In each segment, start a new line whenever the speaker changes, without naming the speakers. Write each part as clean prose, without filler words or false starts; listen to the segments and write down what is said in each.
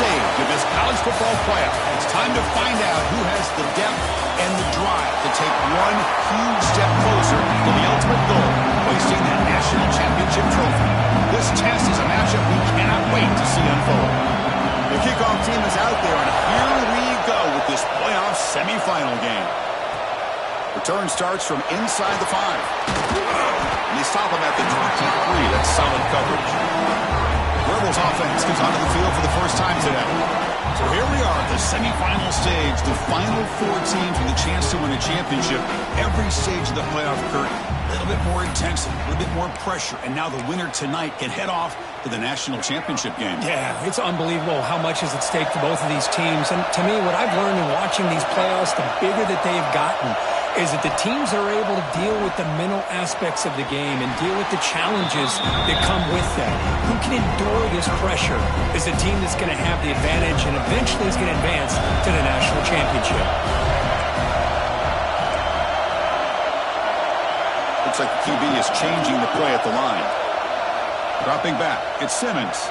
stage of this college football playoff. It's time to find out who has the depth and the drive to take one huge step closer to the ultimate goal, hoisting that national championship trophy. This test is a matchup we cannot wait to see unfold. The kickoff team is out there, and here we go with this playoff semifinal game. Return starts from inside the 5. And they stop him at the 23. That's solid coverage. Rebels offense comes onto the field for the first time today. So here we are at the semifinal stage, the final 4 teams with a chance to win a championship. Every stage of the playoff curtain, a little bit more intensity, a little bit more pressure, and now the winner tonight can head off to the national championship game.
Yeah, it's unbelievable how much is at stake for both of these teams. And to me, what I've learned in watching these playoffs, the bigger that they've gotten, is that the teams are able to deal with the mental aspects of the game and deal with the challenges that come with that. Who can endure this pressure is the team that's going to have the advantage and eventually is going to advance to the national championship.
Looks like the QB is changing the play at the line. Dropping back, it's Simmons.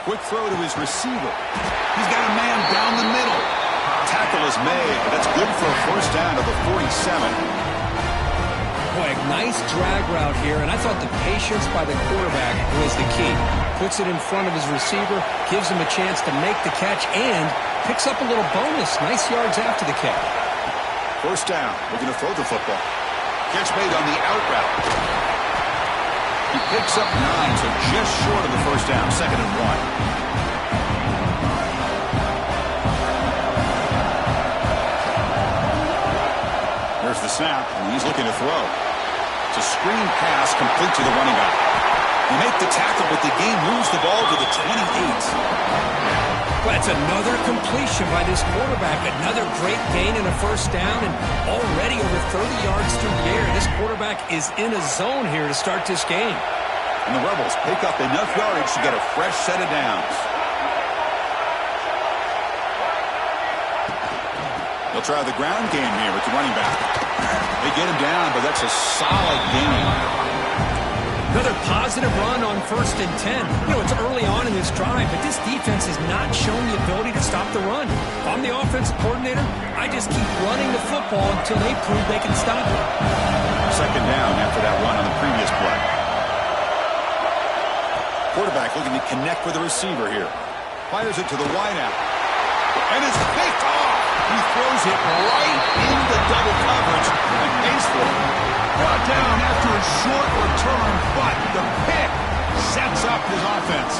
Quick throw to his receiver. He's got a man down the middle. Tackle is made, but that's good for a first down to the 47.
Boy, a nice drag route here, and I thought the patience by the quarterback was the key. Puts it in front of his receiver, gives him a chance to make the catch, and picks up a little bonus. Nice yards after the catch.
First down, looking to throw the football. Catch made on the out route. He picks up 9, so just short of the first down, 2nd and 1. There's the snap, and he's looking to throw. It's a screen pass complete to the running back. They make the tackle, but the game moves the ball to the 28.
Well, that's another completion by this quarterback. Another great gain in a first down, and already over 30 yards through the air. This quarterback is in a zone here to start this game.
And the Rebels pick up enough yardage to get a fresh set of downs. They'll try the ground game here with the running back. They get him down, but that's a solid game.
Another positive run on 1st and 10. You know, it's early on in this drive, but this defense has not shown the ability to stop the run. If I'm the offensive coordinator, I just keep running the football until they prove they can stop it.
2nd down after that run on the previous play. Quarterback looking to connect with the receiver here. Fires it to the wideout. And it's picked off. He throws it right into double coverage and pays for it. Brought down after a short return, but the pick sets up his offense.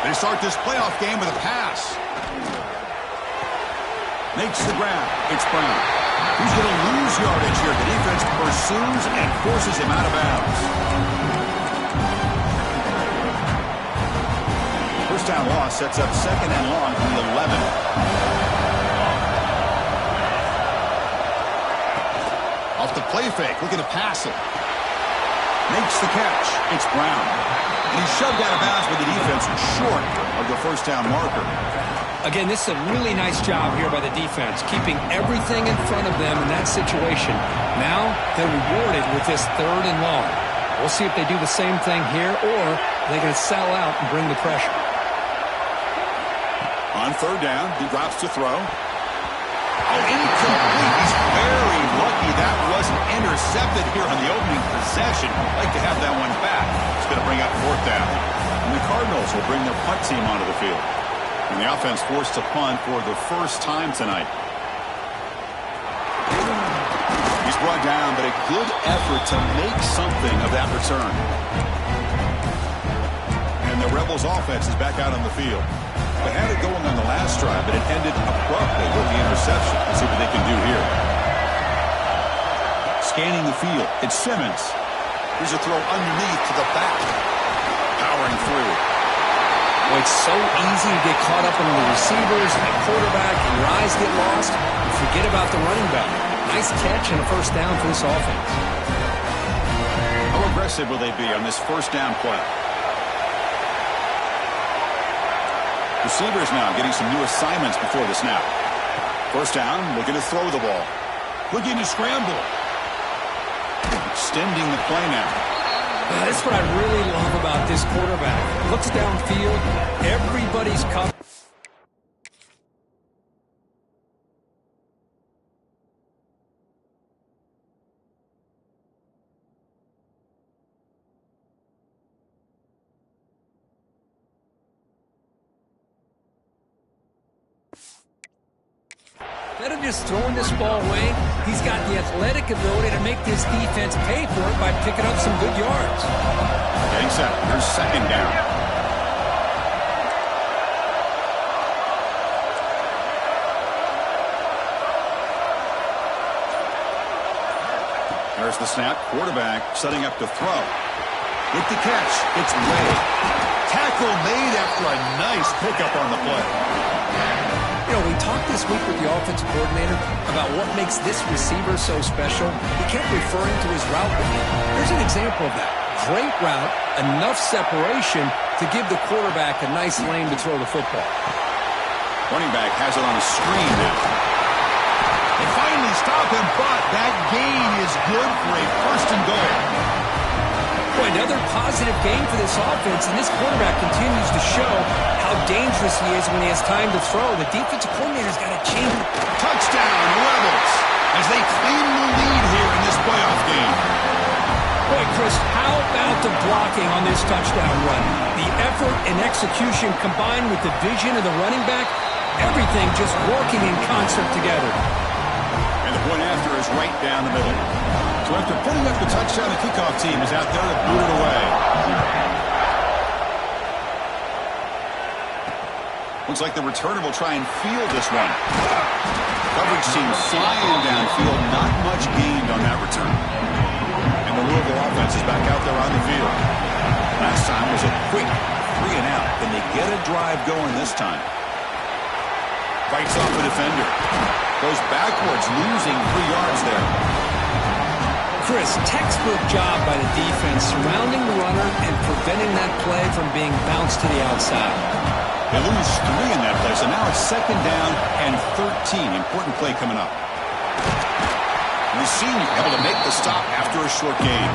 They start this playoff game with a pass. Makes the grab. It's Brown. He's going to lose yardage here. The defense pursues and forces him out of bounds. First down loss sets up 2nd and long from the 11. Off the play fake, looking to pass it. Makes the catch. It's Brown. And he's shoved out of bounds by the defense short of the first down marker.
Again, this is a really nice job here by the defense, keeping everything in front of them in that situation. Now they're rewarded with this 3rd and long. We'll see if they do the same thing here, or they're going to sell out and bring the pressure.
On 3rd down, he drops to throw. Oh, incomplete. He's very lucky that wasn't intercepted here on the opening possession. Like to have that one back. It's going to bring up 4th down. And the Cardinals will bring their punt team onto the field. And the offense forced to punt for the first time tonight. He's brought down, but a good effort to make something of that return. And the Rebels offense is back out on the field. They had it going on the last drive, but it ended abruptly with the interception. Let's see what they can do here. Scanning the field, it's Simmons. Here's a throw underneath to the back. Powering through.
Well, it's so easy to get caught up in the receivers, the quarterback, and your eyes get lost. You forget about the running back. Nice catch and a first down for this offense.
How aggressive will they be on this first down play? Receivers now getting some new assignments before the snap. First down, looking to throw the ball. Looking to scramble. Extending the play now.
That's what I really love about this quarterback. Looks downfield. Everybody's covered. Instead of just throwing this ball away, he's got the athletic ability to make this defense pay for it by picking up some good yards.
Getting set. Here's second down. There's the snap. Quarterback setting up to throw. With the catch, it's Way. Tackle made after a nice pickup on the play.
You know, we talked this week with the offensive coordinator about what makes this receiver so special. He kept referring to his route running. Here's an example of that. Great route, enough separation to give the quarterback a nice lane to throw the football.
Running back has it on a screen now. They finally stop him, but that gain is good for a first and goal.
Boy, another positive game for this offense, and this quarterback continues to show how dangerous he is when he has time to throw. The defensive coordinator's got to change.
Touchdown, Rebels, as they claim the lead here in this playoff game.
Boy, Chris, how about the blocking on this touchdown run? The effort and execution combined with the vision of the running back, everything just working in concert together.
And the point after is right down the middle. So after putting up the touchdown, the kickoff team is out there to boot it away. Looks like the returner will try and field this one. Coverage team flying downfield. Not much gained on that return. And the Louisville offense is back out there on the field. Last time was a quick 3 and out. Can they get a drive going this time? Fights off the defender. Goes backwards, losing 3 yards there.
Chris, textbook job by the defense surrounding the runner and preventing that play from being bounced to the outside.
They lose 3 in that play, so now it's second down and 13. Important play coming up. And the senior able to make the stop after a short gain.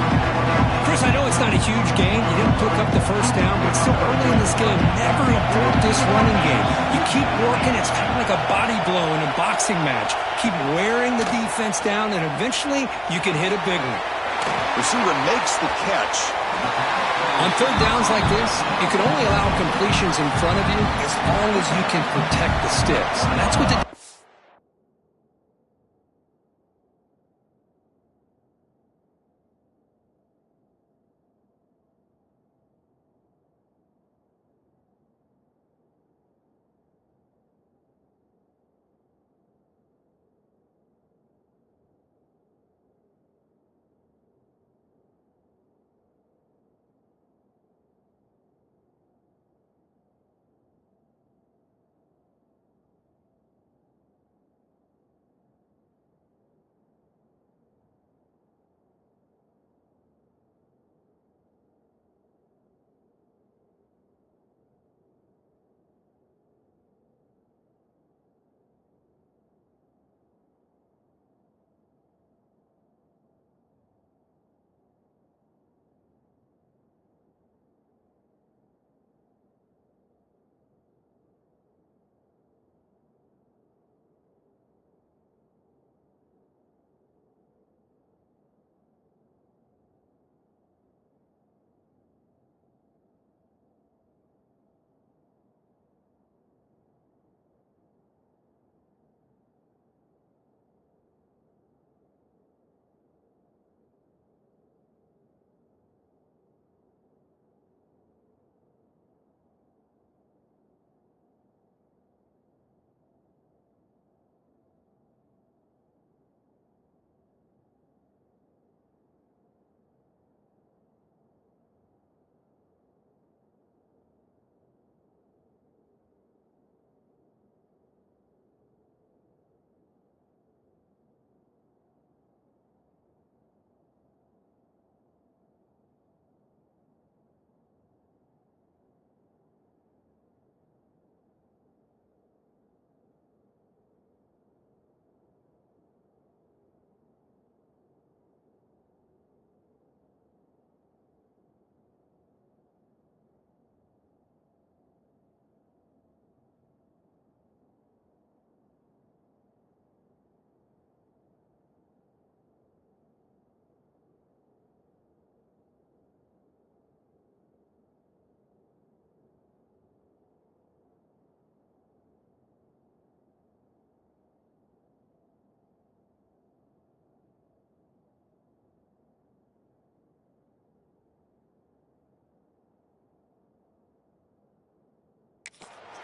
Chris, I know it's not a huge gain. You didn't pick up the first down, but still early in this game, never abort this running game. You keep working. It's kind of like a body blow in a boxing match. Keep wearing the defense down, and eventually you can hit a big one.
Receiver makes the catch.
On third downs like this, you can only allow completions in front of you as long as you can protect the sticks. And that's what the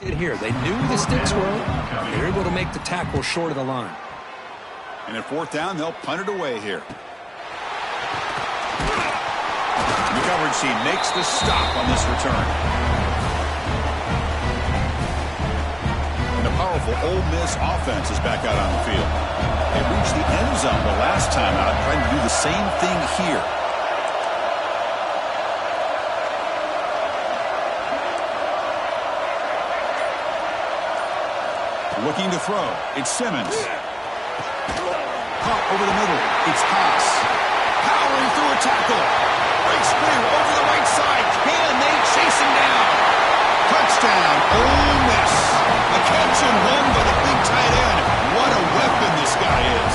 did here. They knew the sticks were. They were able to make the tackle short of the line.
And at fourth down, they'll punt it away here. The coverage team makes the stop on this return. And the powerful Ole Miss offense is back out on the field. They reached the end zone the last time out, trying to do the same thing here. Looking to throw. It's Simmons. Caught over the middle. It's Haas. Powering through a tackle. Breaks clear over the right side. Can they chase him down? Touchdown, Ole Miss. A catch and run by the big tight end. What a weapon this guy is.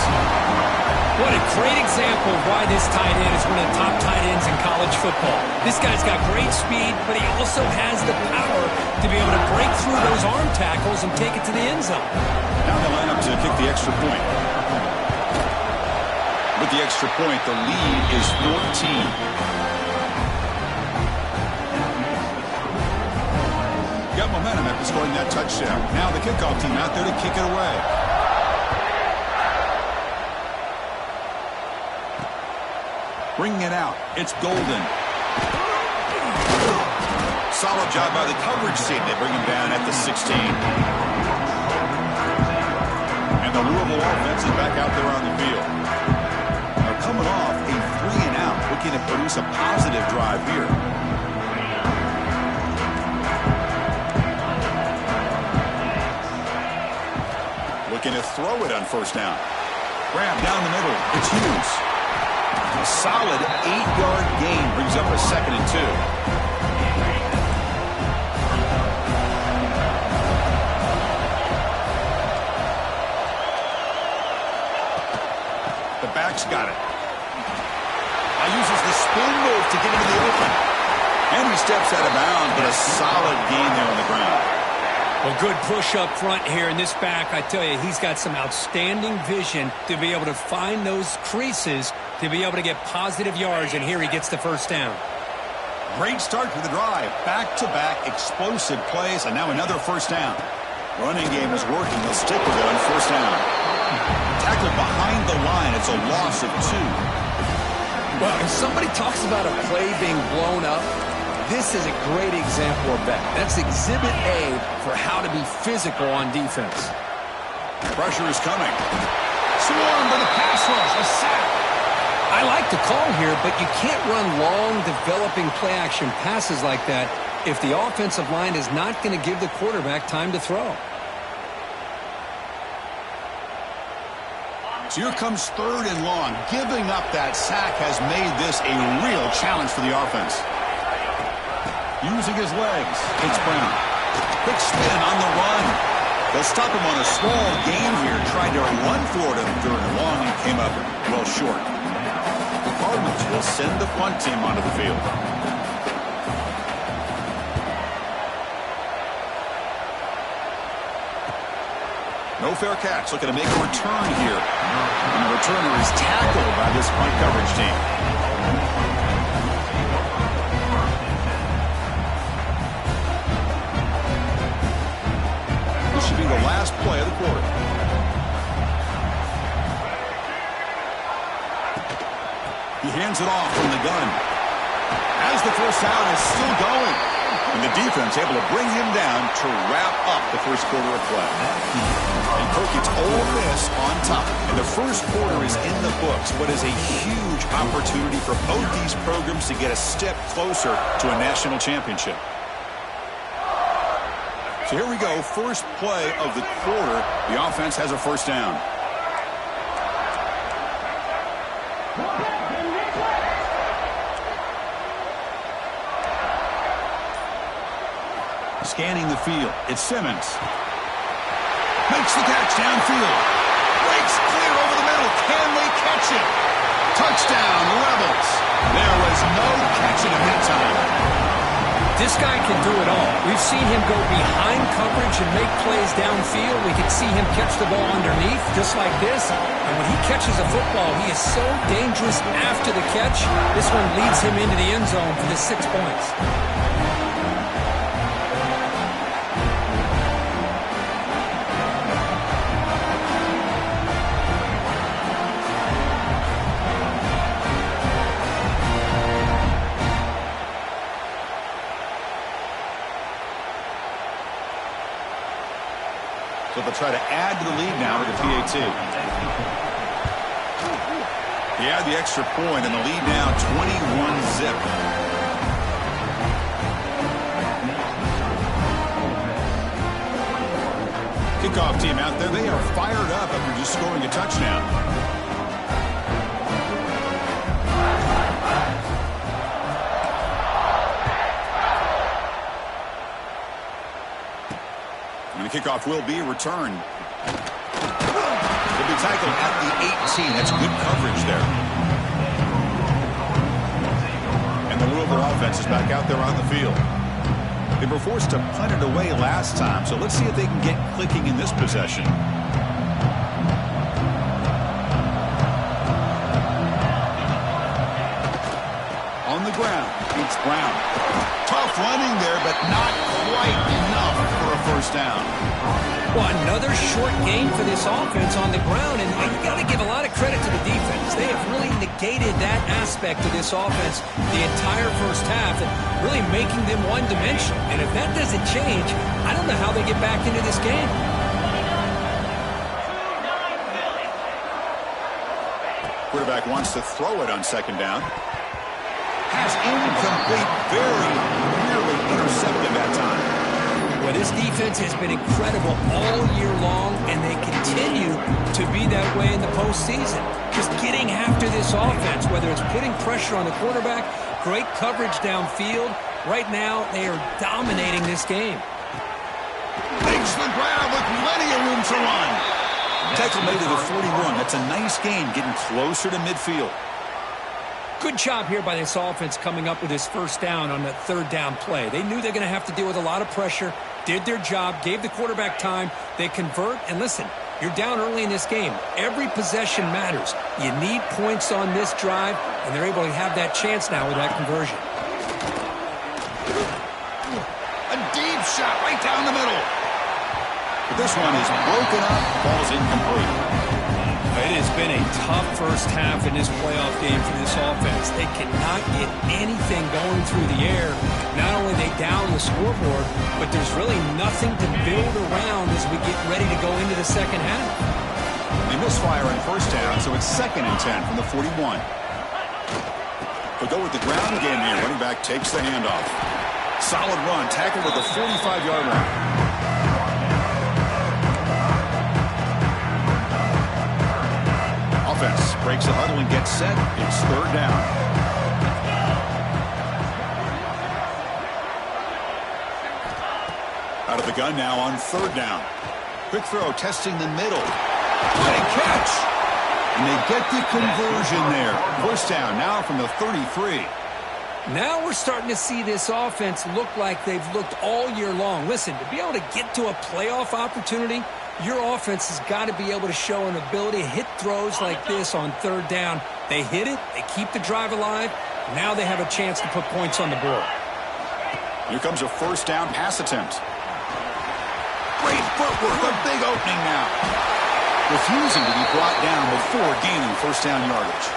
What a great example of why this tight end is one of the top tight ends in college football. This guy's got great speed, but he also has the power to be able to break through those arm tackles and take it to the end zone.
Now they line up to kick the extra point. With the extra point, the lead is 14. Got momentum after scoring that touchdown. Now the kickoff team out there to kick it away. Bringing it out. It's Golden. Solid job by the coverage team. They bring him down at the 16. And the Louisville offense is back out there on the field. They're coming off a 3-and-out, looking to produce a positive drive here. Looking to throw it on first down. Grab down the middle. It's Hughes. A solid 8-yard gain brings up a 2nd and 2. The back's got it. Now uses the spin move to get into the open. And he steps out of bounds, but a solid gain there on the ground.
Well, good push up front here in this back. I tell you, he's got some outstanding vision to be able to find those creases to be able to get positive yards, and here he gets the first down.
Great start to the drive. Back-to-back explosive plays, and now another first down. Running game is working. They'll stick with it on first down. Tackled behind the line. It's a loss of 2.
Well, if somebody talks about a play being blown up, this is a great example of that. That's exhibit A for how to be physical on defense.
Pressure is coming. Swarmed by the pass rush. A sack.
I like the call here, but you can't run long, developing play-action passes like that if the offensive line is not going to give the quarterback time to throw.
So here comes 3rd and long. Giving up that sack has made this a real challenge for the offense. Using his legs, it's Brown. Quick spin on the run. They'll stop him on a small gain here. Tried to run for it on 3rd and long and came up well short. The Cardinals will send the punt team onto the field. No fair catch. Looking to make a return here. And the returner is tackled by this punt coverage team. This should be the last play of the quarter. He hands it off from the gun. As the first down is still going. And the defense able to bring him down to wrap up the first quarter of play. And Cook, it's Ole Miss on top. And the first quarter is in the books. What is a huge opportunity for both these programs to get a step closer to a national championship. So here we go. First play of the quarter. The offense has a first down. Scanning the field. It's Simmons. Makes the catch downfield. Breaks clear over the middle. Can they catch it? Touchdown, Rebels. There was no catching at that time.
This guy can do it all. We've seen him go behind coverage and make plays downfield. We can see him catch the ball underneath, just like this. And when he catches a football, he is so dangerous after the catch. This one leads him into the end zone for the 6 points.
So they'll try to add to the lead now with the PAT. He had the extra point, and the lead now 21-zip. Kickoff team out there, they are fired up after just scoring a touchdown. And the kickoff will be returned. Will be tackled at the 18. That's good coverage there. And the Louisville offense is back out there on the field. They were forced to punt it away last time, so let's see if they can get clicking in this possession. On the ground, it's Brown. Tough running there, but not quite enough for a first down.
Well, another short game for this offense on the ground, and you got to give a lot of credit to the defense. They have really negated that aspect of this offense the entire first half and really making them one-dimensional. And if that doesn't change, I don't know how they get back into this game.
Quarterback wants to throw it on second down. Has incomplete, very nearly intercepted that time.
Well, this defense has been incredible all year long, and they continue to be that way in the postseason. Just getting after this offense, whether it's putting pressure on the quarterback, great coverage downfield. Right now, they are dominating this game.
Makes the grab with plenty of room to run. Tackle made to the 41. That's a nice gain, getting closer to midfield.
Good job here by this offense coming up with this first down on that third down play. They knew they're going to have to deal with a lot of pressure, did their job, gave the quarterback time. They convert, and listen, you're down early in this game. Every possession matters. You need points on this drive, and they're able to have that chance now with that conversion.
A deep shot right down the middle. But this one is broken up, ball's incomplete.
It has been a tough first half in this playoff game for this offense. They cannot get anything going through the air. Not only are they down the scoreboard, but there's really nothing to build around as we get ready to go into the second half.
They misfire on first down, so it's 2nd and 10 from the 41. They'll go with the ground game here. Running back takes the handoff. Solid run, tackled at the 45-yard line. Offense breaks the huddle and gets set. It's third down. Out of the gun now on third down. Quick throw, testing the middle. What a catch! And they get the conversion there. First down now from the 33.
Now we're starting to see this offense look like they've looked all year long. Listen, to be able to get to a playoff opportunity, your offense has got to be able to show an ability to hit throws like this on third down. They hit it, they keep the drive alive. Now they have a chance to put points on the board.
Here comes a first down pass attempt. Great footwork, a big opening now. Refusing to be brought down before gaining first down yardage.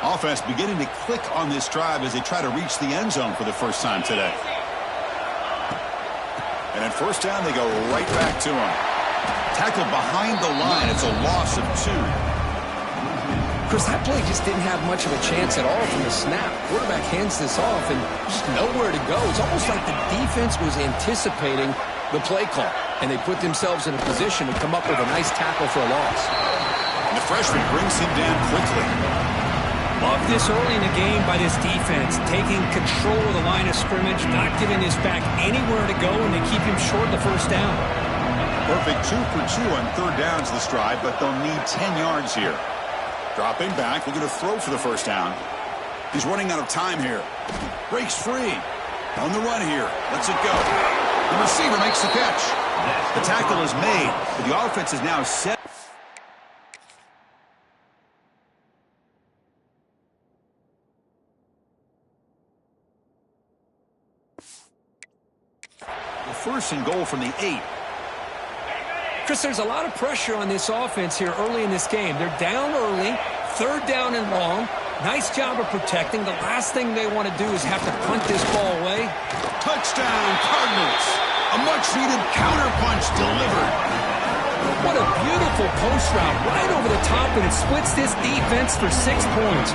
Offense beginning to click on this drive as they try to reach the end zone for the first time today. And at first down, they go right back to him. Tackled behind the line. It's a loss of 2.
Chris, that play just didn't have much of a chance at all from the snap. Quarterback hands this off and just nowhere to go. It's almost like the defense was anticipating the play call, and they put themselves in a position to come up with a nice tackle for a loss.
And the freshman brings him down quickly.
Love this early in the game by this defense, taking control of the line of scrimmage, not giving this back anywhere to go, and they keep him short of the first down.
Perfect 2 for 2 on third downs this drive, but they'll need 10 yards here. Dropping back, looking to throw for the first down. He's running out of time here. Breaks free. On the run here. Lets it go. The receiver makes the catch. The tackle is made, but the offense is now set. First and goal from the 8.
Chris, there's a lot of pressure on this offense here early in this game. They're down early, third down and long. Nice job of protecting. The last thing they want to do is have to punt this ball away.
Touchdown, Cardinals. A much-needed counterpunch delivered.
What a beautiful post route right over the top, and it splits this defense for 6 points.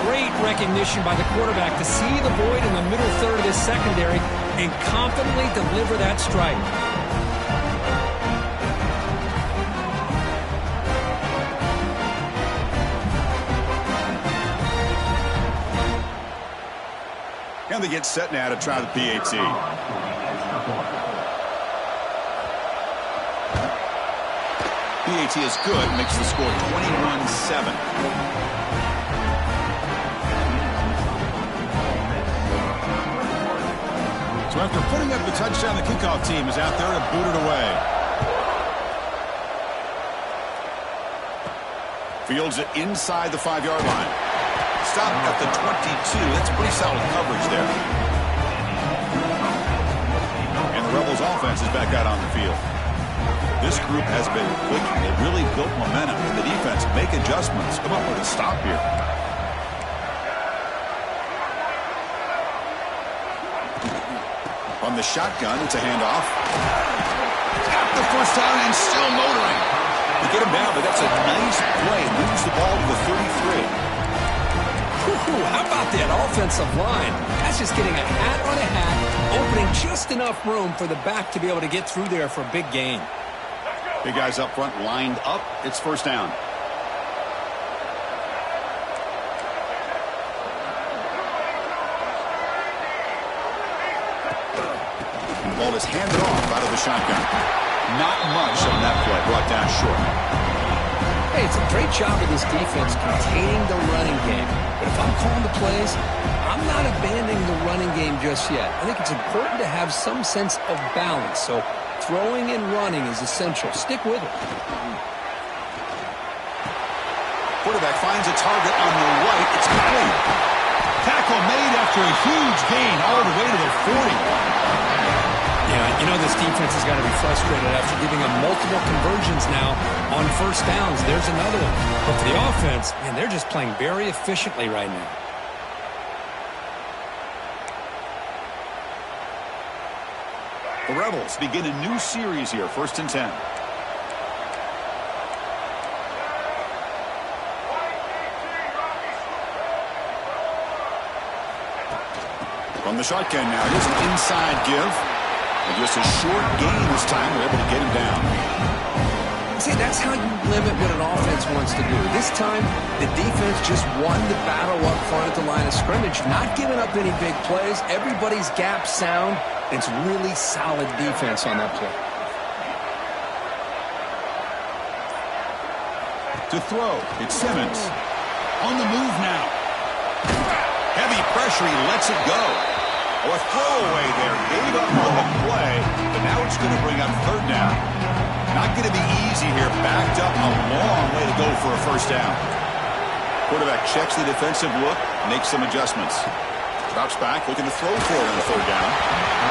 Great recognition by the quarterback to see the void in the middle third of this secondary and confidently deliver that strike.
And they get set now to try the PAT. PAT is good, makes the score 21-7. So after putting up the touchdown, the kickoff team is out there to boot it away. Fields it inside the 5-yard line. Stop at the 22. That's pretty solid coverage there. And the Rebels offense is back out on the field. This group has been clicking. They've really built momentum. And the defense make adjustments. Come up with a stop here. On the shotgun, it's a handoff. Got the first down and still motoring. They get him down, but that's a nice play. Moves the ball to the 33.
How about that offensive line? That's just getting a hat on a hat, opening just enough room for the back to be able to get through there for a big gain.
Big guys up front lined up. It's first down. The ball is handed off out of the shotgun. Not much on that play, brought down short.
Hey, it's a great job of this defense containing the running game. But if I'm calling the plays, I'm not abandoning the running game just yet. I think it's important to have some sense of balance. So throwing and running is essential. Stick with it.
Quarterback finds a target on the right. It's complete. Tackle made after a huge gain all the way to the 40.
Yeah, you know this defense has got to be frustrated after giving them multiple conversions now on first downs. There's another one. But for the offense, man, they're just playing very efficiently right now.
The Rebels begin a new series here, 1st and 10. From the shotgun now, here's an inside give. And just a short gain this time. We're able to get him down.
See, that's how you limit what an offense wants to do. This time, the defense just won the battle up front at the line of scrimmage, not giving up any big plays. Everybody's gap sound. It's really solid defense on that play.
To throw, it's Simmons. On the move now. Heavy pressure, he lets it go. Oh, a throwaway there. Gave up on the play, but now it's going to bring up 3rd down. Not going to be easy here. Backed up a long way to go for a first down. Quarterback checks the defensive look, makes some adjustments. Drops back, looking to throw for it on the 3rd down.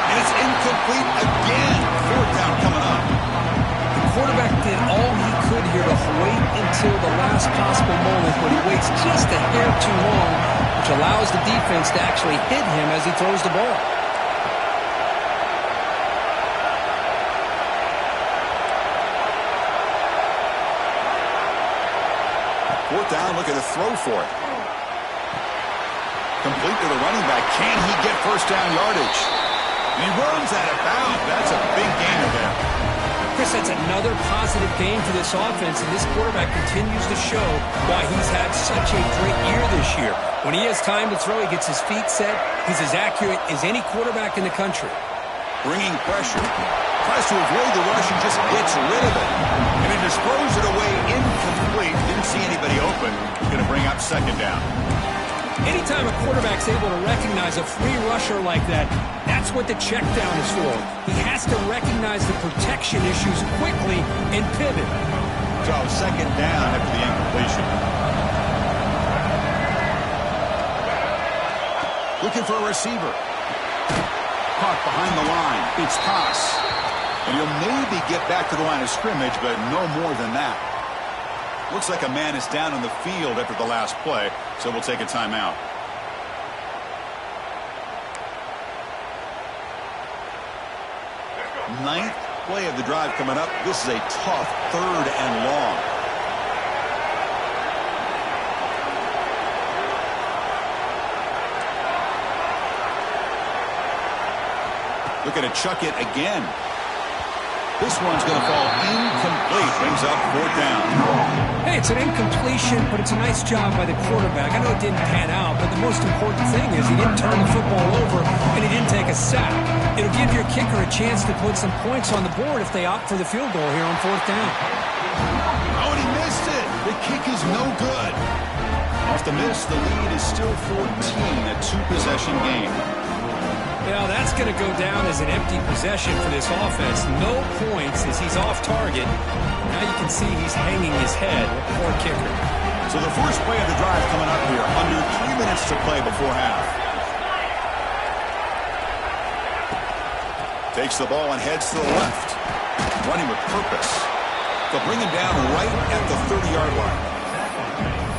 And it's incomplete again. 4th down coming up.
The quarterback did all he could here to wait until the last possible moment, but he waits just a hair too long, which allows the defense to actually hit him as he throws the ball.
Fourth down, looking to throw for it. Complete to the running back. Can he get first down yardage? And he runs out of bounds. That's a big gainer there.
Chris, that's another positive gain for this offense, and this quarterback continues to show why he's had such a great year this year. When he has time to throw, he gets his feet set. He's as accurate as any quarterback in the country.
Bringing pressure. Tries to avoid the rush and just gets rid of it. And he just throws it away incomplete. Didn't see anybody open. Going to bring up 2nd down.
Anytime a quarterback's able to recognize a free rusher like that, that's what the check down is for. He has to recognize the protection issues quickly and pivot.
So 2nd down after the incompletion. Looking for a receiver. Caught behind the line. It's toss. And he'll maybe get back to the line of scrimmage, but no more than that. Looks like a man is down on the field after the last play, so we'll take a timeout. 9th play of the drive coming up. This is a tough 3rd and long. Looking to chuck it again. This one's going to fall incomplete. Brings up 4th down.
Hey, it's an incompletion, but it's a nice job by the quarterback. I know it didn't pan out, but the most important thing is he didn't turn the football over and he didn't take a sack. It'll give your kicker a chance to put some points on the board if they opt for the field goal here on 4th down.
Oh, and he missed it. The kick is no good. Off the miss, the lead is still 14, a 2-possession game.
Well, that's going to go down as an empty possession for this offense. No points as he's off target. Now you can see he's hanging his head. Poor kicker.
So the first play of the drive coming up here. Under 3 minutes to play before half. Takes the ball and heads to the left. Running with purpose. They'll bring him down right at the 30-yard line.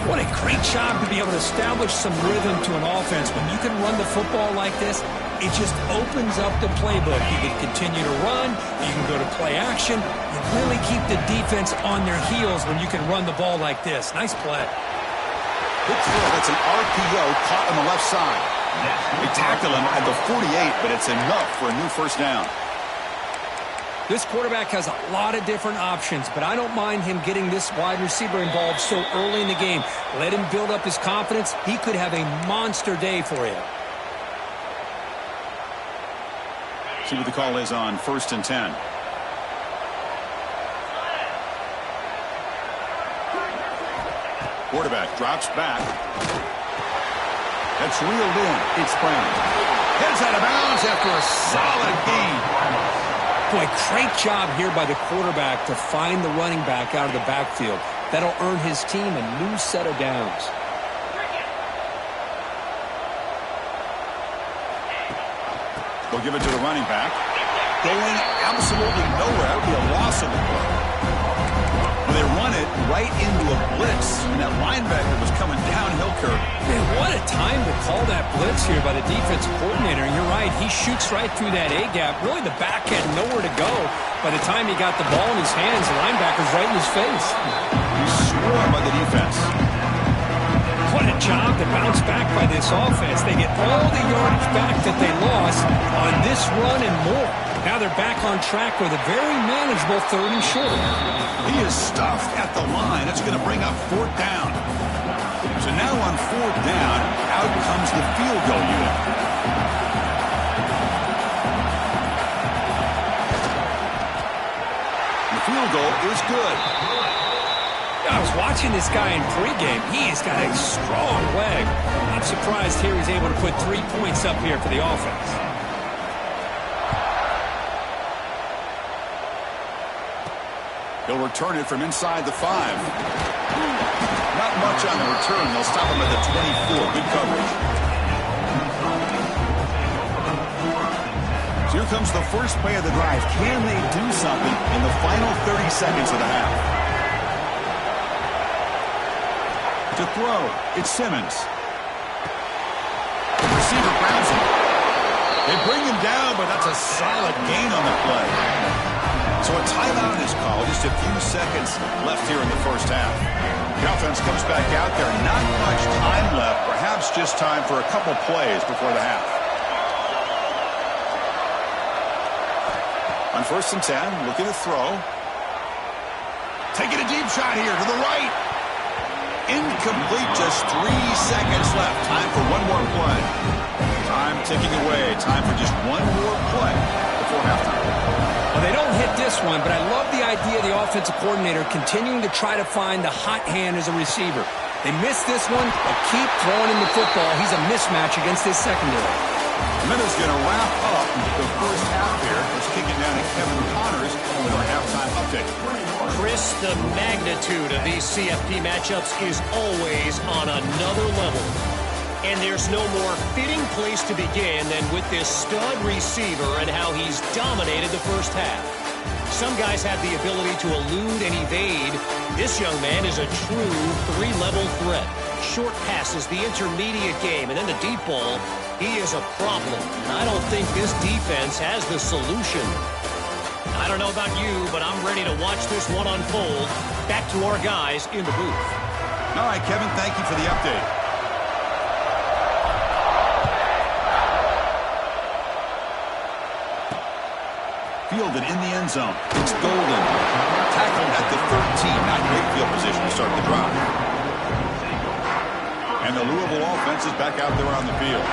What a great job to be able to establish some rhythm to an offense. When you can run the football like this, it just opens up the playbook. You can continue to run. You can go to play action. You really keep the defense on their heels when you can run the ball like this. Nice play.
Good throw. That's an RPO caught on the left side. They tackle him at the 48, but it's enough for a new 1st down.
This quarterback has a lot of different options, but I don't mind him getting this wide receiver involved so early in the game. Let him build up his confidence. He could have a monster day for you.
See what the call is on 1st and 10. Quarterback drops back. That's reeled in. It's Brown. Heads out of bounds after a solid gain.
Boy, great job here by the quarterback to find the running back out of the backfield. That'll earn his team a new set of downs.
They'll give it to the running back. Going absolutely nowhere. That would be a loss of the play. When they run it right into a blitz, and that linebacker was coming downhill curve.
Man, what a time to call that blitz here by the defensive coordinator. And you're right, he shoots right through that A-gap. Really, the back had nowhere to go. By the time he got the ball in his hands, the linebacker's right in his face.
He's swarmed by the defense.
What a job to bounce back by this offense. They get all the yardage back that they lost on this run and more. Now they're back on track with a very manageable 3rd and short.
He is stuffed at the line. It's going to bring up 4th down. So now on 4th down, out comes the field goal unit. The field goal is good.
I was watching this guy in pregame. He's got a strong leg. I'm surprised here he's able to put 3 points up here for the offense.
He'll return it from inside the 5. Not much on the return. They'll stop him at the 24. Good coverage. So here comes the first play of the drive. Can they do something in the final 30 seconds of the half? To throw, it's Simmons. The receiver grabs him. They bring him down, but that's a solid gain on the play. So a timeout is called. Just a few seconds left here in the first half. The offense comes back out there. Not much time left. Perhaps just time for a couple plays before the half. On 1st and 10, looking to throw. Taking a deep shot here to the right. Incomplete. Just 3 seconds left. Time for one more play. Time ticking away. Time for just one more play before halftime.
Well, they don't hit this one, but I love the idea of the offensive coordinator continuing to try to find the hot hand as a receiver. They missed this one, but keep throwing him the football. He's a mismatch against this secondary.
And then it's going to wrap up the first half here. Let's kick it down to Kevin Connors with our halftime update.
Chris, the magnitude of these CFP matchups is always on another level. And there's no more fitting place to begin than with this stud receiver and how he's dominated the first half. Some guys have the ability to elude and evade. This young man is a true 3-level threat. Short passes, the intermediate game, and then the deep ball. He is a problem, and I don't think this defense has the solution. I don't know about you, but I'm ready to watch this one unfold. Back to our guys in the booth.
All right, Kevin, thank you for the update. Fielded in the end zone. It's Golden. Tackled at the 13. Not great field position to start the drive. And the Louisville offense is back out there on the field.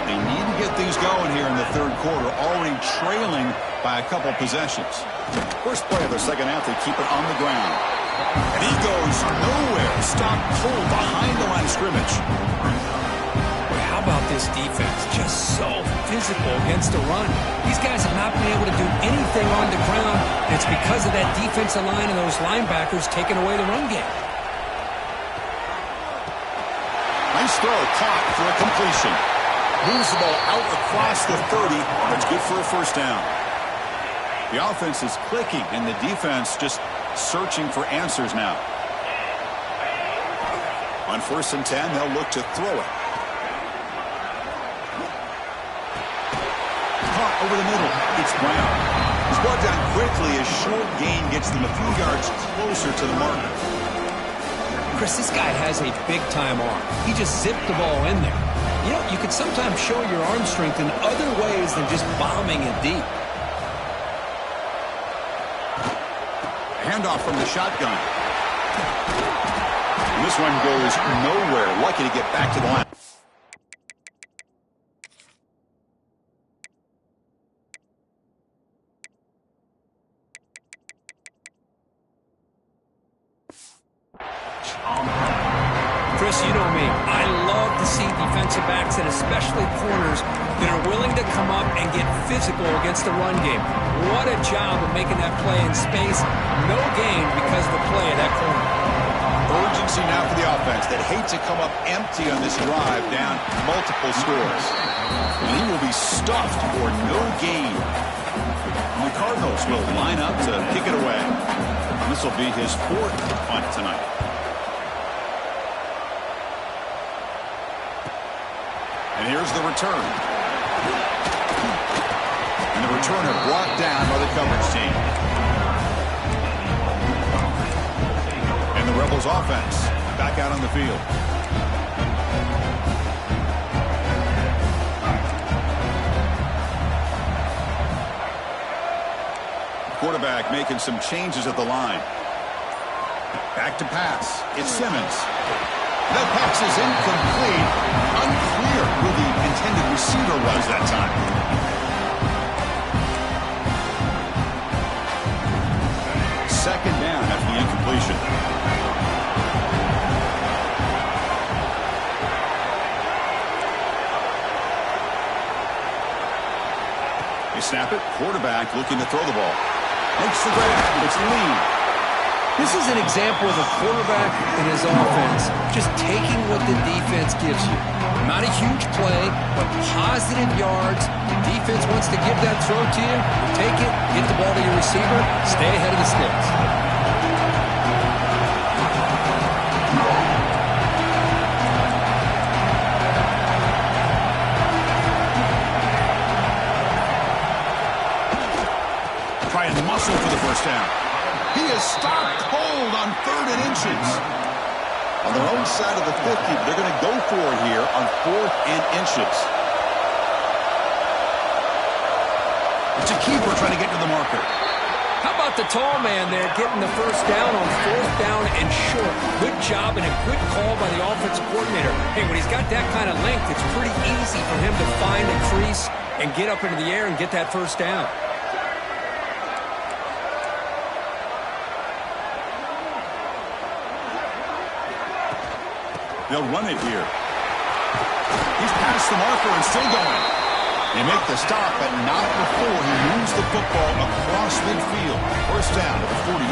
They need to get things going here in the third quarter, already trailing by a couple possessions. First play of the second half, they keep it on the ground. And he goes nowhere. Stopped cold behind the line of scrimmage.
Boy, how about this defense? Just so physical against the run. These guys have not been able to do anything on the ground. And it's because of that defensive line and those linebackers taking away the run game.
Nice throw, caught for a completion. Moves the ball out across the 30. That's good for a first down. The offense is clicking, and the defense just searching for answers now. On 1st and 10, they'll look to throw it. Caught over the middle. It's Brown. He's brought down quickly as short gain gets them a few yards closer to the marker.
Chris, this guy has a big-time arm. He just zipped the ball in there. You know, you can sometimes show your arm strength in other ways than just bombing it deep.
Handoff from the shotgun. And this one goes nowhere. Lucky to get back to the line.
Chris, you know me. I love to see defensive backs and especially corners that are willing to come up and get physical against the run game. What a job of making that play in space. No gain because of the play of that corner.
Urgency now for the offense that hate to come up empty on this drive down multiple scores. And he will be stuffed for no gain. And the Cardinals will line up to kick it away. And this will be his 4th punt tonight. And here's the return. And the returner brought down by the coverage team. And the Rebels offense back out on the field. Quarterback making some changes at the line. Back to pass. It's Simmons. That pass is incomplete. Unclear who the intended receiver was that time. Second down after the incompletion. They snap it. Quarterback looking to throw the ball. Makes the grab. It's Lee.
This is an example of a quarterback and his offense just taking what the defense gives you. Not a huge play, but positive yards. The defense wants to give that throw to you. Take it, get the ball to your receiver, stay ahead of the sticks.
Try and muscle for the first down. He is stopped cold on 3rd and inches. On their own side of the 50, they're going to go for it here on 4th and inches. It's a keeper trying to get to the marker.
How about the tall man there getting the first down on 4th down and short? Good job and a good call by the offensive coordinator. Hey, when he's got that kind of length, it's pretty easy for him to find a crease and get up into the air and get that first down.
They'll run it here. He's past the marker and still going. They make the stop, but not before he moves the football across midfield. First down to the 48.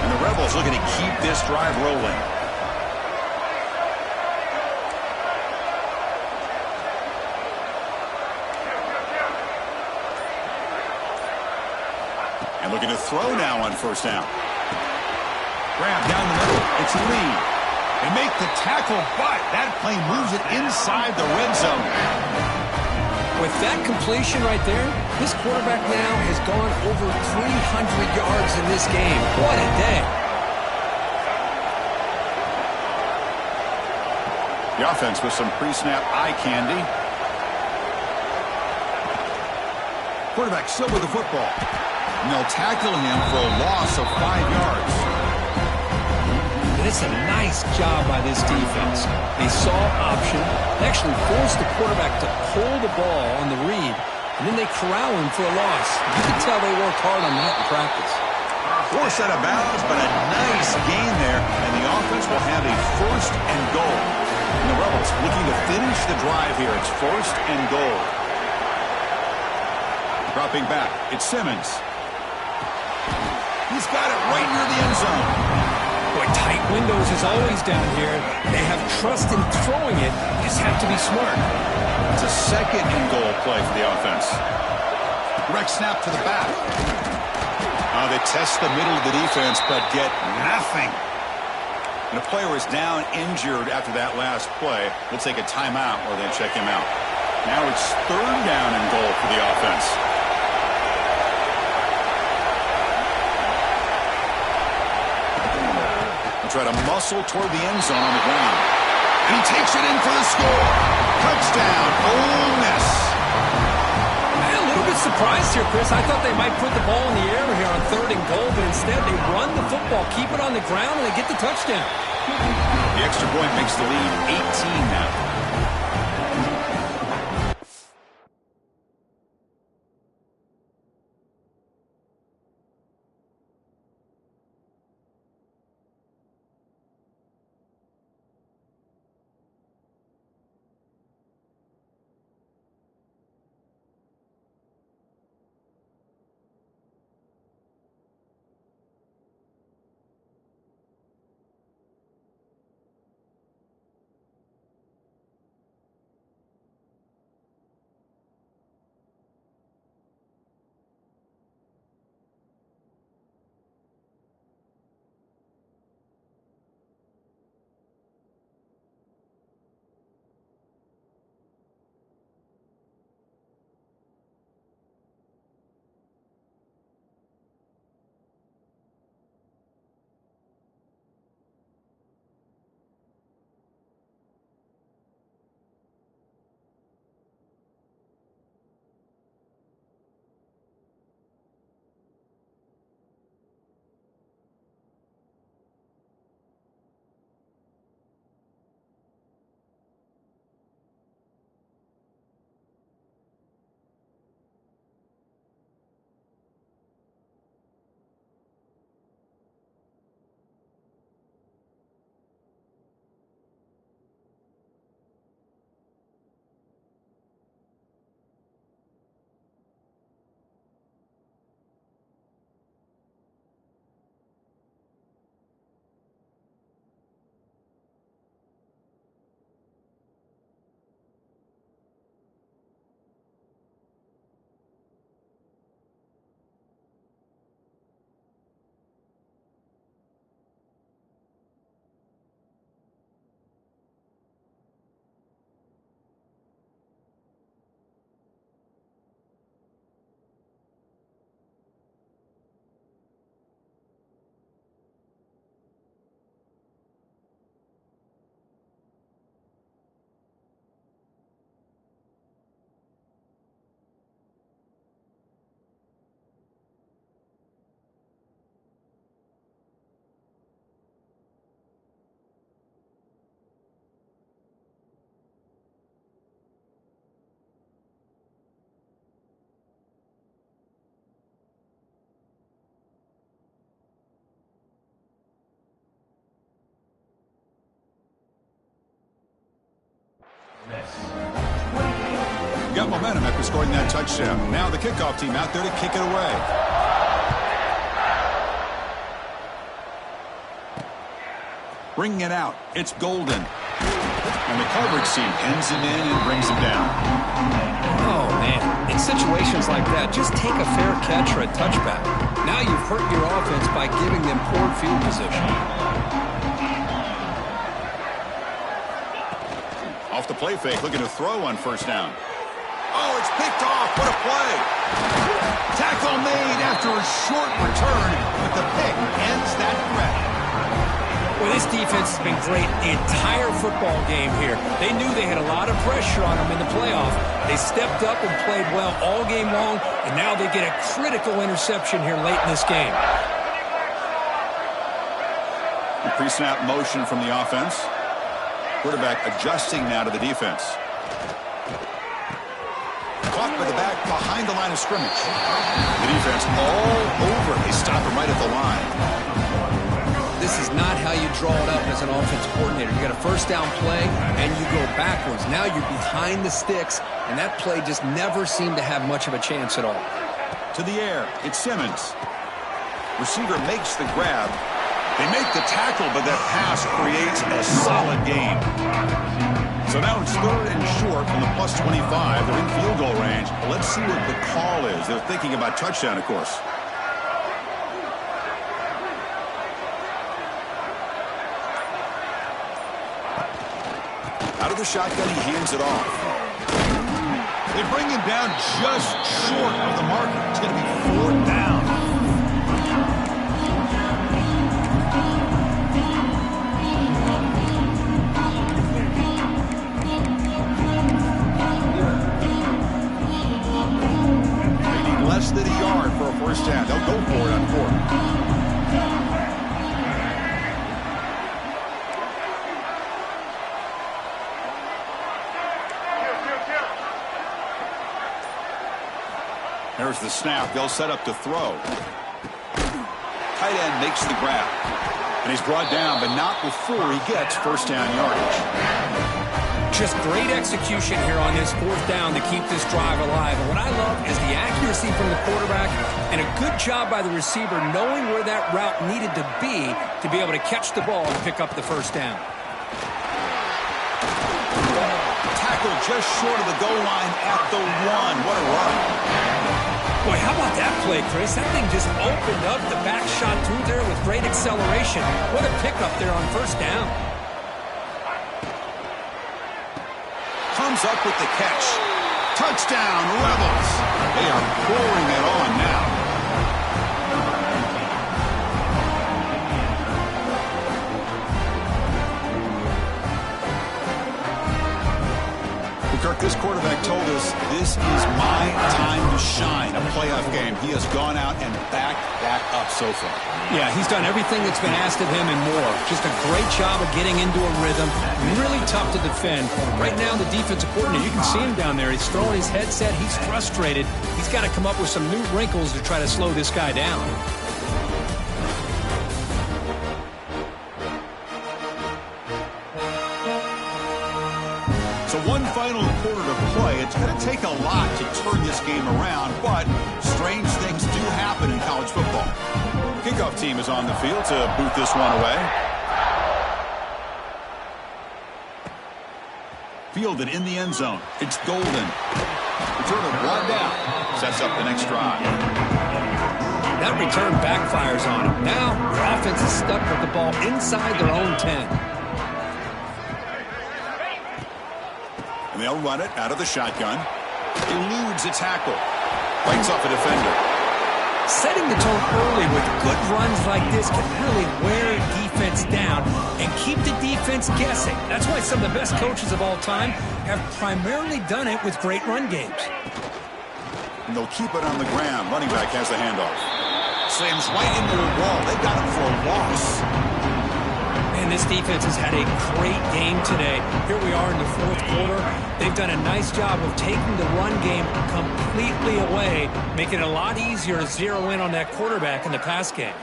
And the Rebels looking to keep this drive rolling. And looking to throw now on first down. Grab down the middle. It's Lee. They make the tackle, but that play moves it inside the red zone.
With that completion right there, this quarterback now has gone over over 300 yards in this game. What a day.
The offense with some pre-snap eye candy. Quarterback still with the football. And they'll tackle him for a loss of 5 yards.
And it's a nice job by this defense. They saw option. They actually forced the quarterback to pull the ball on the read, and then they corral him for a loss. You can tell they worked hard on that in practice.
Force out of bounds, but a nice gain there, and the offense will have a 1st and goal. And the Rebels looking to finish the drive here. It's 1st and goal. Dropping back, it's Simmons. He's got it right near the end zone.
Boy, tight windows is always down here. They have trust in throwing it. You just have to be smart.
It's a 2nd and goal play for the offense. Direct snap to the back. They test the middle of the defense, but get nothing. And a player is down injured after that last play. We'll take a timeout or then check him out. Now it's 3rd down and goal for the offense. They'll try to muscle toward the end zone on the ground. And he takes it in for the score. Touchdown, Ole Miss.
A little bit surprised here, Chris. I thought they might put the ball in the air here on 3rd and goal, but instead they run the football, keep it on the ground, and they get the touchdown.
The extra point makes the lead 18 now. Got momentum after scoring that touchdown. Now the kickoff team out there to kick it away. Bringing it out, it's Golden. And the coverage team pins him in and brings him down.
Oh, man. In situations like that, just take a fair catch or a touchback. Now you've hurt your offense by giving them poor field position.
Off the play fake, looking to throw on 1st down. Oh, it's picked off. What a play. Tackle made after short return, but the pick ends that threat.
Well, this defense has been great the entire football game here. They knew they had a lot of pressure on them in the playoff. They stepped up and played well all game long, and now they get a critical interception here late in this game.
Pre-snap motion from the offense. Quarterback adjusting now to the defense. Caught by the back behind the line of scrimmage. The defense all over. They stop him right at the line.
This is not how you draw it up as an offensive coordinator. You got a first down play, and you go backwards. Now you're behind the sticks, and that play just never seemed to have much of a chance at all.
To the air, it's Simmons. Receiver makes the grab. They make the tackle, but that pass creates a solid gain. So now it's 3rd and short from the +25. They're in field goal range. Let's see what the call is. They're thinking about touchdown, of course. Out of the shotgun, he hands it off. They bring him down just short of the marker. It's going to be 4th down. Less than a yard for a first down. They'll go for it on 4th. There's the snap. They'll set up to throw. Tight end makes the grab. And he's brought down, but not before he gets first down yardage.
Just great execution here on this 4th down to keep this drive alive. And what I love is the accuracy from the quarterback and a good job by the receiver knowing where that route needed to be able to catch the ball and pick up the first down.
Tackle just short of the goal line at the 1. What a run.
Boy, how about that play, Chris? That thing just opened up the back shot through there with great acceleration. What a pickup there on first down.
Comes up with the catch. Touchdown, Rebels. They are pouring it on now. Kirk, this quarterback told us this is my time to shine, a playoff game. He has gone out and backed that up so far.
Yeah, he's done everything that's been asked of him and more. Just a great job of getting into a rhythm. Really tough to defend. Right now, the defensive coordinator, you can see him down there. He's throwing his headset. He's frustrated. He's got to come up with some new wrinkles to try to slow this guy down.
So one final quarter to play. It's going to take a lot to turn this game around, but strange things do happen in college football. Kickoff team is on the field to boot this one away. Fielded in the end zone. It's Golden. Return of 1 down. Sets up the next drive.
That return backfires on him. Now, your offense is stuck with the ball inside their own 10.
And they'll run it out of the shotgun. Eludes a tackle. Bites off a defender.
Setting the tone early with good runs like this can really wear defense down and keep the defense guessing. That's why some of the best coaches of all time have primarily done it with great run games.
And they'll keep it on the ground. Running back has the handoff. Slams right into the wall. They got him for a loss.
And this defense has had a great game today. Here we are in the 4th quarter. They've done a nice job of taking the run game completely away, making it a lot easier to zero in on that quarterback in the pass game.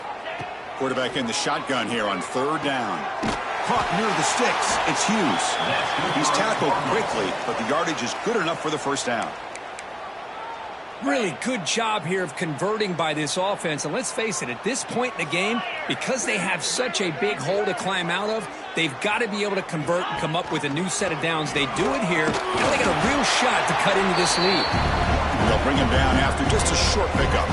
Quarterback in the shotgun here on 3rd down. Caught near the sticks. It's Hughes. He's tackled quickly, but the yardage is good enough for the first down.
Really good job here of converting by this offense. And let's face it, at this point in the game, because they have such a big hole to climb out of, they've got to be able to convert and come up with a new set of downs. They do it here. Now they got a real shot to cut into this lead.
They'll bring him down after just a short pickup.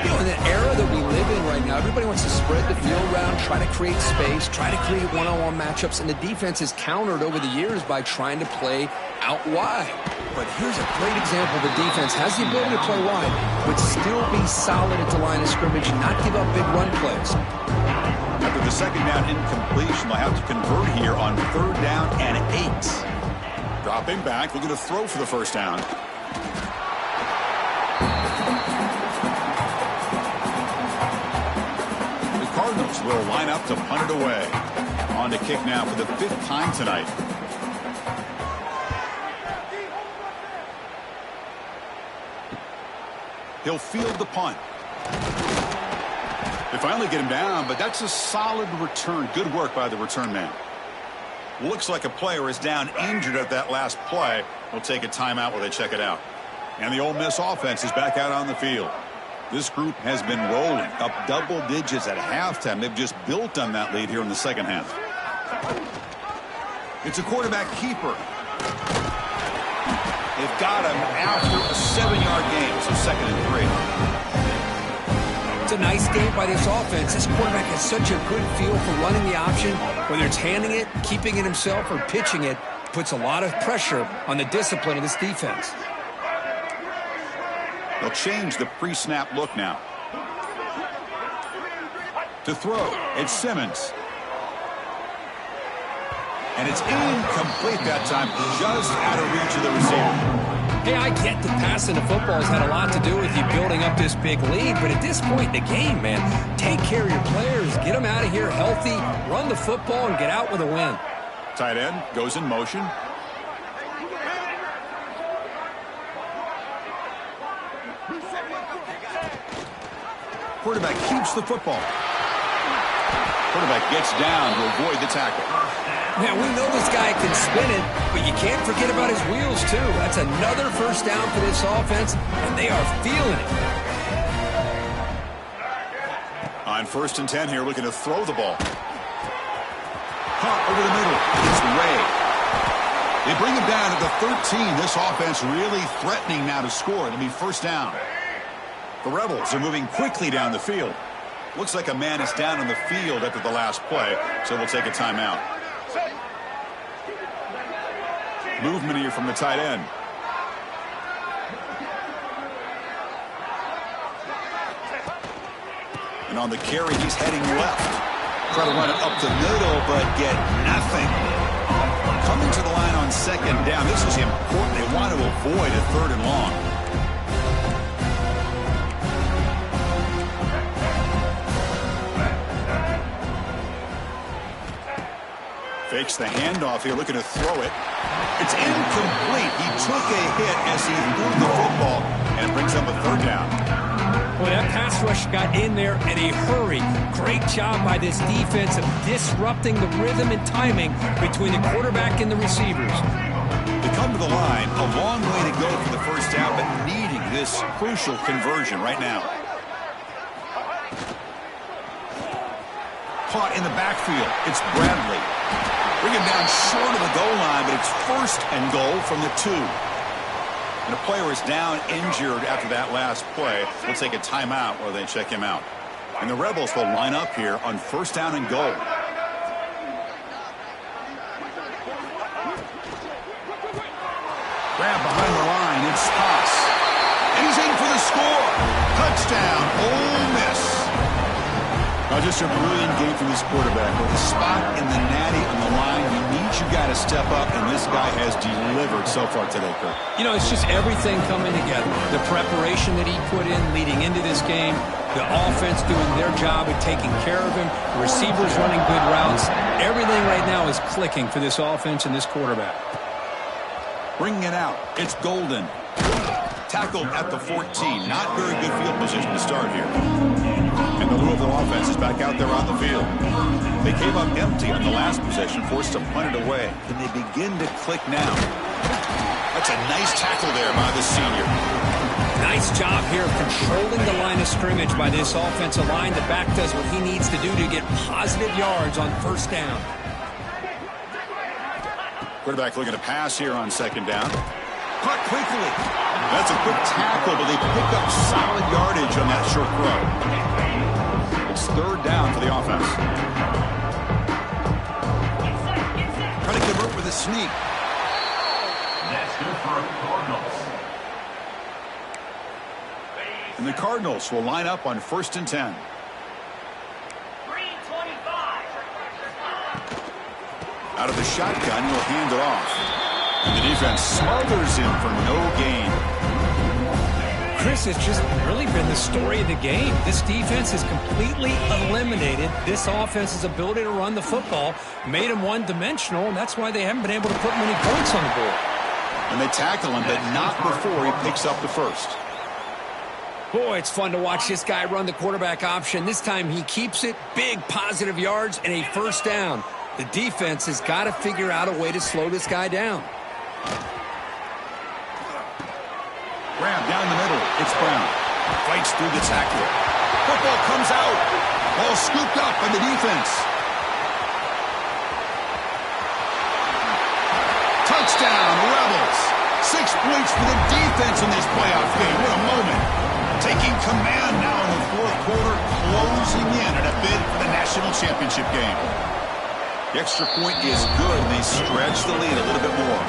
You know, in the era that we live in right now, everybody wants to spread the field around, try to create space, try to create one-on-one matchups, and the defense is countered over the years by trying to play out wide.
but here's a great example. The defense has the ability to play wide, but still be solid at the line of scrimmage and not give up big run plays.
After the second down incompletion, they'll have to convert here on 3rd down and 8. Dropping back, looking to throw for the first down. The Cardinals will line up to punt it away. On to kick now for the 5th time tonight. He'll field the punt. They finally get him down, but that's a solid return. Good work by the return man. Looks like a player is down injured at that last play. We'll take a timeout while they check it out. And the Ole Miss offense is back out on the field. This group has been rolling up double digits at halftime. They've just built on that lead here in the second half. It's a quarterback keeper. They've got him after a 7-yard gain, so 2nd and 3.
It's a nice game by this offense. This quarterback has such a good feel for running the option. Whether it's handing it, keeping it himself, or pitching it, puts a lot of pressure on the discipline of this defense.
They'll change the pre-snap look now. To throw, it's Simmons. And it's incomplete that time, just out of reach of the receiver.
Hey, I get that passing the football has had a lot to do with you building up this big lead, but at this point in the game, man, take care of your players, get them out of here healthy, run the football, and get out with a win.
Tight end goes in motion. Quarterback keeps the football. Quarterback gets down to avoid the tackle.
Man, we know this guy can spin it, but you can't forget about his wheels, too. That's another first down for this offense, and they are feeling it.
On 1st and 10 here, looking to throw the ball. Caught over the middle. It's Ray. They bring him down at the 13. This offense really threatening now to score. It'll be first down. The Rebels are moving quickly down the field. Looks like a man is down on the field after the last play, so we'll take a timeout. Movement here from the tight end. And on the carry, he's heading left. Try to run it up the middle, but get nothing. Coming to the line on 2nd down. This is important. They want to avoid a 3rd and long. Fakes the handoff here, looking to throw it. It's incomplete. He took a hit as he threw the football, and it brings up a 3rd down.
Boy, that pass rush got in there in a hurry. Great job by this defense of disrupting the rhythm and timing between the quarterback and the receivers.
They come to the line, a long way to go for the first down, but needing this crucial conversion right now. Caught in the backfield. It's Bradley. Bring him down short of the goal line, but it's 1st and goal from the 2. And a player is down injured after that last play. We'll take a timeout while they check him out. And the Rebels will line up here on 1st down and goal. Grab behind the line. It's Haas. And he's in for the score. Touchdown, Ole Miss. Now just a brilliant game from this quarterback. With a spot in the natty on the line, he needs you guys to step up, and this guy has delivered so far today, Kirk.
You know, it's just everything coming together. The preparation that he put in leading into this game, the offense doing their job of taking care of him, the receivers running good routes. Everything right now is clicking for this offense and this quarterback.
Bringing it out. It's Golden. Tackled at the 14. Not very good field position to start here. And the Louisville offense is back out there on the field. They came up empty on the last possession, forced to punt it away. Can they begin to click now? That's a nice tackle there by the senior.
Nice job here of controlling the line of scrimmage by this offensive line. The back does what he needs to do to get positive yards on 1st down.
Quarterback looking to pass here on 2nd down. Caught quickly. That's a quick tackle, but they pick up solid yardage on that short throw. It's 3rd down for the offense. Trying to convert with a sneak. And the Cardinals will line up on 1st and 10. Out of the shotgun, he'll hand it off. And the defense smothers him for no gain.
Chris, has just really been the story of the game. This defense has completely eliminated this offense's ability to run the football, made them one-dimensional, and that's why they haven't been able to put many points on the board.
And they tackle him, but not before he picks up the first.
Boy, it's fun to watch this guy run the quarterback option. This time he keeps it, big positive yards, and a first down. The defense has got to figure out a way to slow this guy down.
Grab down the middle. It's Brown. Fights through the tackler. Football comes out. Ball scooped up by the defense. Touchdown, Rebels. 6 points for the defense in this playoff game. What a moment. Taking command now in the fourth quarter, closing in at a bid for the national championship game. The extra point is good, and they stretch the lead a little bit more.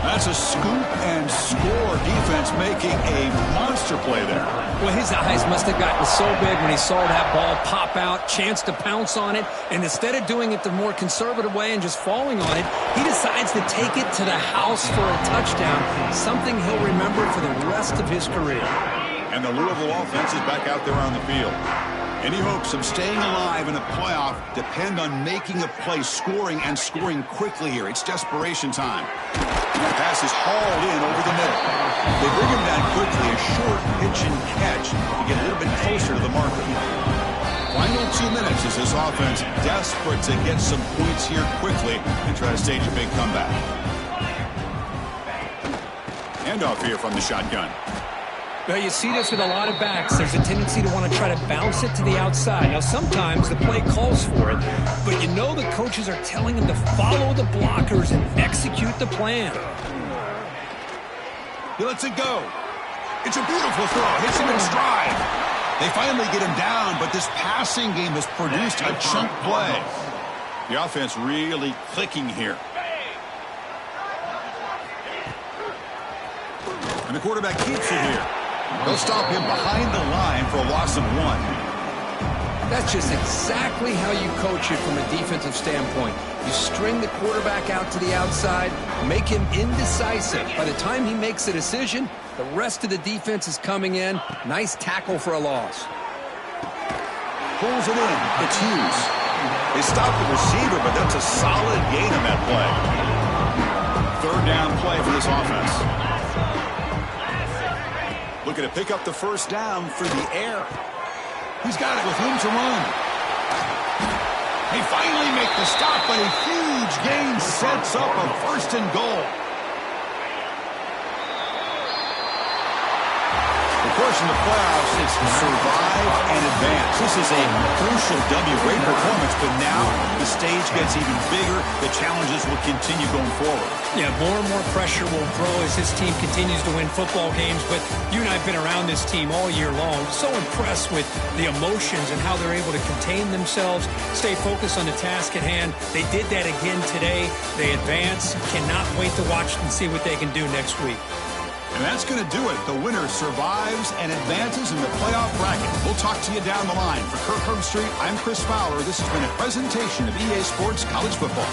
That's a scoop and score defense making a monster play there.
Well, his eyes must have gotten so big when he saw that ball pop out, chance to pounce on it, and instead of doing it the more conservative way and just falling on it, he decides to take it to the house for a touchdown, something he'll remember for the rest of his career.
And the Louisville offense is back out there on the field. Any hopes of staying alive in a playoff depend on making a play, scoring, and scoring quickly here. It's desperation time. The pass is hauled in over the middle. They bring him down quickly, a short pitch and catch to get a little bit closer to the marker. Final 2 minutes as this offense desperate to get some points here quickly and try to stage a big comeback. Handoff here from the shotgun.
Well, you see this with a lot of backs. There's a tendency to want to try to bounce it to the outside. Now, sometimes the play calls for it, but you know the coaches are telling them to follow the blockers and execute the plan.
He lets it go. It's a beautiful throw. Hits him in stride. They finally get him down, but this passing game has produced a chunk play. The offense really clicking here. And the quarterback keeps it here. They'll stop him behind the line for a loss of 1.
That's just exactly how you coach it from a defensive standpoint. You string the quarterback out to the outside, make him indecisive. By the time he makes a decision, the rest of the defense is coming in. Nice tackle for a loss.
Pulls it in. It's Hughes. They stop the receiver, but that's a solid gain on that play. 3rd down play for this offense. Looking to pick up the first down for the air. He's got it with room to run. They finally make the stop, but a huge gain sets up a 1st and goal. Of course, in the playoffs, it's survive and advance. This is a crucial W. Great performance, but now the stage gets even bigger. The challenges will continue going forward.
Yeah, more and more pressure will grow as this team continues to win football games, but you and I have been around this team all year long. So impressed with the emotions and how they're able to contain themselves, stay focused on the task at hand. They did that again today. They advance. Cannot wait to watch and see what they can do next week.
And that's going to do it. The winner survives and advances in the playoff bracket. We'll talk to you down the line. For Kirk Herbstreit, I'm Chris Fowler. This has been a presentation of EA Sports College Football.